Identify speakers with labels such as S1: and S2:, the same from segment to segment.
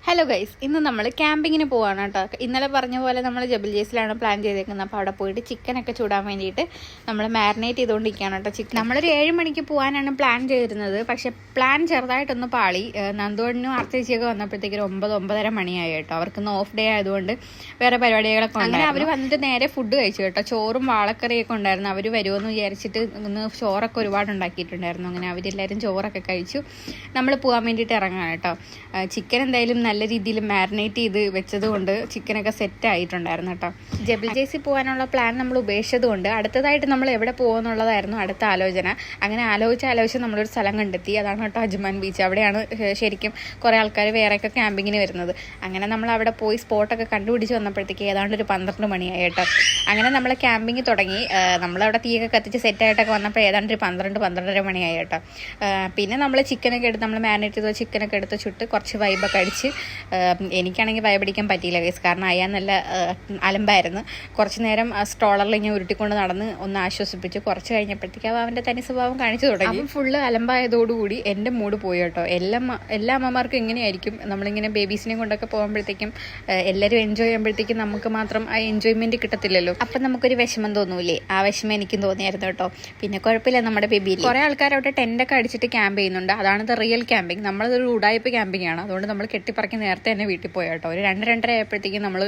S1: Hello guys, ഇന്ന് നമ്മൾ ക്യാമ്പിങ്ങിന് പോവാണ് കേട്ടോ. ഇന്നലെ പറഞ്ഞ പോലെ നമ്മൾ ജബൽ ജേസിലാണ് പ്ലാൻ ചെയ്തേക്കുന്നത്. അപ്പോൾ അവിടെ പോയിട്ട് ചിക്കനൊക്കെ ചൂടാൻ വേണ്ടിയിട്ട് നമ്മൾ മാരിനേറ്റ് ചെയ്തുകൊണ്ടിരിക്കുകയാണ് കേട്ടോ. ചിക്കൻ നമ്മളൊരു 7 മണിക്ക് പോകാനാണ് പ്ലാൻ ചെയ്തിരുന്നത്. പക്ഷെ പ്ലാൻ ചെറുതായിട്ടൊന്ന് പാളി. നന്ദുവണ്ണനും ആർത്തേച്ചിയൊക്കെ വന്നപ്പോഴത്തേക്കും 9-9:30 മണിയായി കേട്ടോ. അവർക്കിന്ന് ഓഫ് ഡേ ആയതുകൊണ്ട് വേറെ പരിപാടികളൊക്കെ അങ്ങനെ അവർ വന്നിട്ട് നേരെ ഫുഡ് കഴിച്ചു കേട്ടോ. ചോറും വാളക്കറിയൊക്കെ ഉണ്ടായിരുന്നു. അവർ വരുമെന്ന് വിചാരിച്ചിട്ട് ഇന്ന് ചോറൊക്കെ ഒരുപാട് ഉണ്ടാക്കിയിട്ടുണ്ടായിരുന്നു. അങ്ങനെ അവരെല്ലാവരും ചോറൊക്കെ കഴിച്ചു. നമ്മൾ പോകാൻ വേണ്ടിയിട്ട് ഇറങ്ങാം കേട്ടോ. ചിക്കൻ എന്തായാലും നല്ല രീതിയിൽ മാരിനേറ്റ് ചെയ്ത് വെച്ചത് കൊണ്ട് ചിക്കനൊക്കെ സെറ്റ് ആയിട്ടുണ്ടായിരുന്നു കേട്ടോ. ജബൽ ജേസി പോകാനുള്ള പ്ലാൻ നമ്മൾ ഉപേക്ഷിച്ചത് കൊണ്ട് അടുത്തതായിട്ട് നമ്മൾ എവിടെ പോകുമെന്നുള്ളതായിരുന്നു അടുത്ത ആലോചന. അങ്ങനെ ആലോചിച്ച് നമ്മളൊരു സ്ഥലം കണ്ടെത്തി. അതാണ് കേട്ടോ അജ്മാൻ ബീച്ച്. അവിടെയാണ് ശരിക്കും കുറേ ആൾക്കാർ വേറെയൊക്കെ ക്യാമ്പിങ്ങിന് വരുന്നത്. അങ്ങനെ നമ്മൾ അവിടെ പോയി സ്പോട്ടൊക്കെ കണ്ടുപിടിച്ച് വന്നപ്പോഴത്തേക്ക് ഏതാണ്ട് ഒരു 12 മണിയായി കേട്ടോ. അങ്ങനെ നമ്മൾ ക്യാമ്പിങ് തുടങ്ങി. നമ്മളവിടെ തീയൊക്കെ കത്തിച്ച് സെറ്റായിട്ടൊക്കെ വന്നപ്പോൾ ഏതാണ്ട് ഒരു 12-12:30 മണിയായി കേട്ടോ. പിന്നെ നമ്മൾ ചിക്കനൊക്കെ എടുത്ത് നമ്മൾ മാരിനേറ്റ് ചെയ്ത ചിക്കനൊക്കെ എടുത്ത് ചുട്ട് കുറച്ച് വൈബൊക്കെ അടിച്ച്. എനിക്കാണെങ്കിൽ വൈബടിക്കാൻ പറ്റിയില്ല ഗൈസ്, കാരണം അയാൾ നല്ല അലമ്പായിരുന്നു. കുറച്ച് നേരം സ്ട്രോളറിൽ ഇങ്ങനെ ഉരുട്ടിക്കൊണ്ട് നടന്ന് ഒന്ന് ആശ്വസിപ്പിച്ചു. കുറച്ച് കഴിഞ്ഞപ്പോഴത്തേക്ക് അവൻ്റെ തനി സ്വഭാവം കാണിച്ചു തുടങ്ങി. അപ്പം ഫുള്ള് അലമ്പായതോടുകൂടി എൻ്റെ മൂഡ് പോയി കേട്ടോ. എല്ലാ അമ്മമാർക്കും ഇങ്ങനെയായിരിക്കും. നമ്മളിങ്ങനെ ബേബീസിനെ കൊണ്ടൊക്കെ പോകുമ്പോഴത്തേക്കും എല്ലാവരും എൻജോയ് ചെയ്യുമ്പോഴത്തേക്കും നമുക്ക് മാത്രം ആ എൻജോയ്മെൻറ്റ് കിട്ടത്തില്ലല്ലോ. അപ്പം നമുക്കൊരു വിഷമം തോന്നൂലേ? ആ വിഷമം എനിക്കും തോന്നിയായിരുന്നു കേട്ടോ. പിന്നെ കുഴപ്പമില്ല, നമ്മുടെ ബേബി കുറേ ആൾക്കാർ അവിടെ ടെൻ്റൊക്കെ അടിച്ചിട്ട് ക്യാമ്പ് ചെയ്യുന്നുണ്ട്. അതാണ് റിയൽ ക്യാമ്പിങ്. നമ്മളതൊരു ഉടായ്പ ക്യാമ്പിംഗ് ആണ്. അതുകൊണ്ട് നമ്മൾ കെട്ടിപ്പറക്കി നേരത്തെ തന്നെ വീട്ടിൽ പോയി കേട്ടോ. ഒരു 2-2:30 ആയപ്പോഴത്തേക്കും നമ്മൾ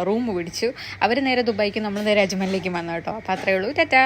S1: റൂം പിടിച്ചു. അവർ നേരെ ദുബായിക്ക്, നമ്മൾ നേരെ അജ്മലിലേക്ക് വന്നു കേട്ടോ. അപ്പോൾ അത്രയേ ഉള്ളൂ. ടാറ്റാ.